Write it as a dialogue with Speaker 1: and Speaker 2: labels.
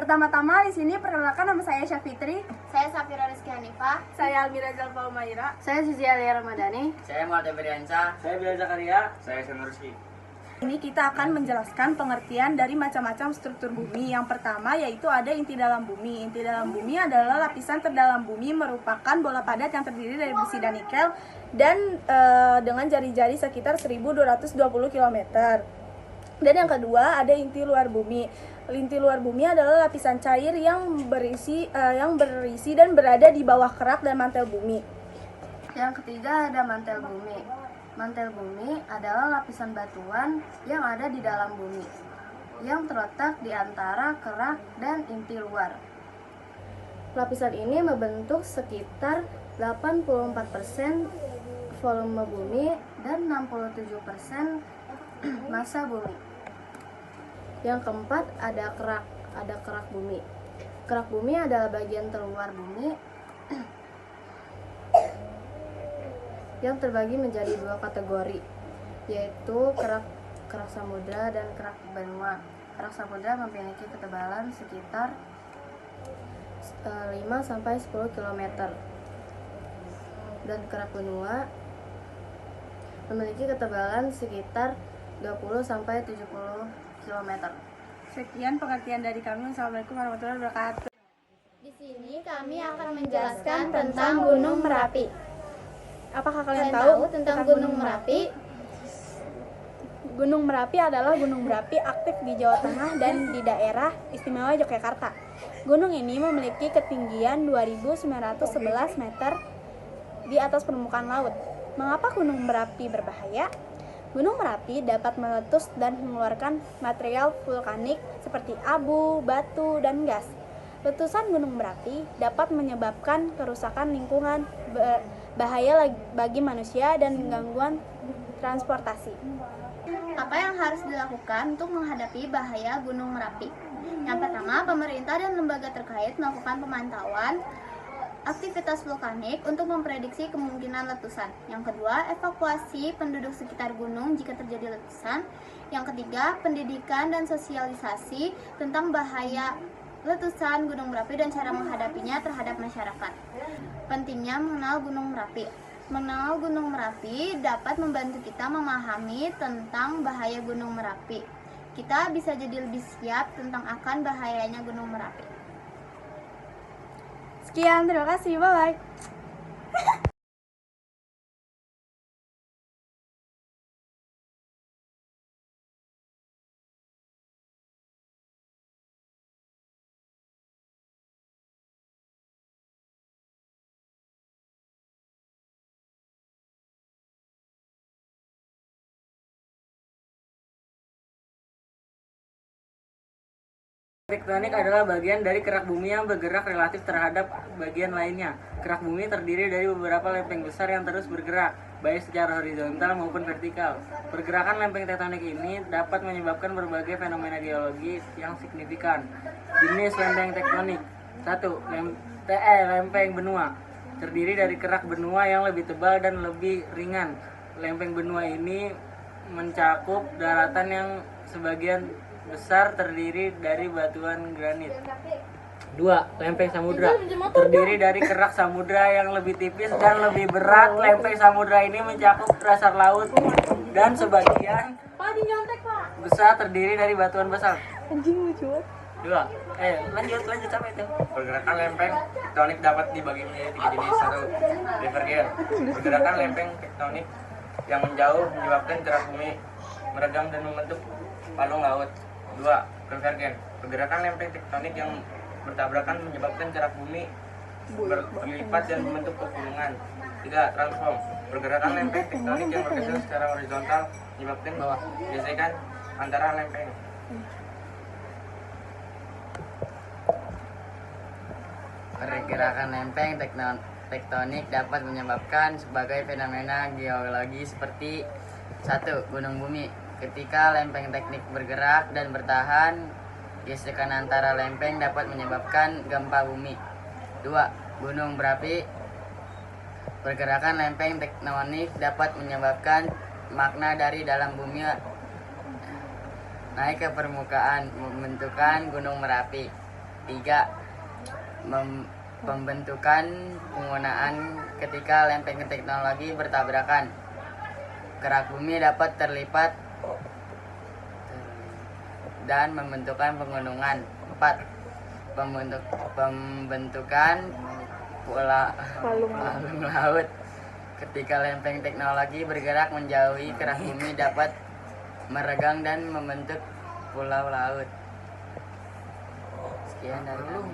Speaker 1: Pertama-tama di sini perkenalkan, nama saya Syafitri.
Speaker 2: Saya Safira Rizky Hanifah.
Speaker 1: Saya Almira Zalfa Umaira.
Speaker 2: Saya Zizi Alia Ramadhani.
Speaker 3: Saya Muhammad Beriansa. Saya Bilal Zakaria. Saya Sanur Rizky.
Speaker 1: Ini kita akan menjelaskan pengertian dari macam-macam struktur bumi. Yang pertama yaitu ada inti dalam bumi. Inti dalam bumi adalah lapisan terdalam bumi, merupakan bola padat yang terdiri dari besi dan nikel dan dengan jari-jari sekitar 1220 km. Dan yang kedua ada inti luar bumi. Inti luar bumi adalah lapisan cair yang berisi dan berada di bawah kerak dan mantel bumi.
Speaker 2: Yang ketiga ada mantel bumi. Mantel bumi adalah lapisan batuan yang ada di dalam bumi, yang terletak di antara kerak dan inti luar. Lapisan ini membentuk sekitar 84% volume bumi dan 67% massa bumi. Yang keempat ada kerak bumi. Kerak bumi adalah bagian terluar bumi yang terbagi menjadi dua kategori, yaitu kerak samudra dan kerak benua. Kerak samudra memiliki ketebalan sekitar 5-10 km dan kerak benua memiliki ketebalan sekitar 20-70 km.
Speaker 1: Sekian pengertian dari kami. Wassalamualaikum warahmatullahi wabarakatuh.
Speaker 4: Di sini kami akan menjelaskan tentang Gunung Merapi.
Speaker 1: Apakah
Speaker 4: Kalian tahu tentang Gunung Merapi?
Speaker 1: Gunung Merapi adalah gunung berapi aktif di Jawa Tengah dan di daerah istimewa Yogyakarta. Gunung ini memiliki ketinggian 2.911 meter di atas permukaan laut. Mengapa Gunung Merapi berbahaya? Gunung Merapi dapat meletus dan mengeluarkan material vulkanik seperti abu, batu, dan gas. Letusan Gunung Merapi dapat menyebabkan kerusakan lingkungan, bahaya bagi manusia, dan gangguan transportasi.
Speaker 4: Apa yang harus dilakukan untuk menghadapi bahaya Gunung Merapi? Yang pertama, pemerintah dan lembaga terkait melakukan pemantauan aktivitas vulkanik untuk memprediksi kemungkinan letusan. Yang kedua, evakuasi penduduk sekitar gunung jika terjadi letusan. Yang ketiga, pendidikan dan sosialisasi tentang bahaya letusan Gunung Merapi dan cara menghadapinya terhadap masyarakat. Pentingnya mengenal Gunung Merapi. Mengenal Gunung Merapi dapat membantu kita memahami tentang bahaya Gunung Merapi. Kita bisa jadi lebih siap tentang akan bahayanya Gunung Merapi.
Speaker 1: Sekian, terima kasih. Bye-bye.
Speaker 3: Tektonik adalah bagian dari kerak bumi yang bergerak relatif terhadap bagian lainnya. Kerak bumi terdiri dari beberapa lempeng besar yang terus bergerak, baik secara horizontal maupun vertikal. Pergerakan lempeng tektonik ini dapat menyebabkan berbagai fenomena geologi yang signifikan. Jenis lempeng tektonik. 1. Lempeng benua. Terdiri dari kerak benua yang lebih tebal dan lebih ringan. Lempeng benua ini mencakup daratan yang sebagian besar terdiri dari batuan granit. 2. Lempeng samudra. Terdiri dari kerak samudra yang lebih tipis dan lebih berat. Lempeng samudra ini mencakup dasar laut dan sebagian besar terdiri dari batuan besar. 2. Lanjut sampai itu.
Speaker 5: Pergerakan lempeng tektonik dapat dibagi menjadi 3 jenis. 1. Divergen. Pergerakan lempeng tektonik yang menjauh menyebabkan kerak bumi meregang dan membentuk palung laut. 2. Konvergen. Pergerakan lempeng tektonik yang bertabrakan menyebabkan kerak bumi berlipat dan membentuk pegunungan. 3. Transform. Pergerakan lempeng tektonik yang bergeser secara horizontal menyebabkan gesekan antara lempeng.
Speaker 3: Pergerakan lempeng tektonik dapat menyebabkan sebagai fenomena geologi seperti 1. Gunung bumi. Ketika lempeng tektonik bergerak dan bertahan, gesekan antara lempeng dapat menyebabkan gempa bumi. 2. Gunung berapi. Pergerakan lempeng tektonik dapat menyebabkan magma dari dalam bumi naik ke permukaan, membentukkan gunung Merapi.
Speaker 6: Tiga, pembentukan penggunaan ketika lempeng teknologi bertabrakan. Kerak bumi dapat terlipat dan membentukkan pegunungan. 4. Pembentukan palung laut. Ketika lempeng teknologi bergerak menjauhi kerak bumi dapat meregang dan membentuk pulau laut. Sekian dari kami.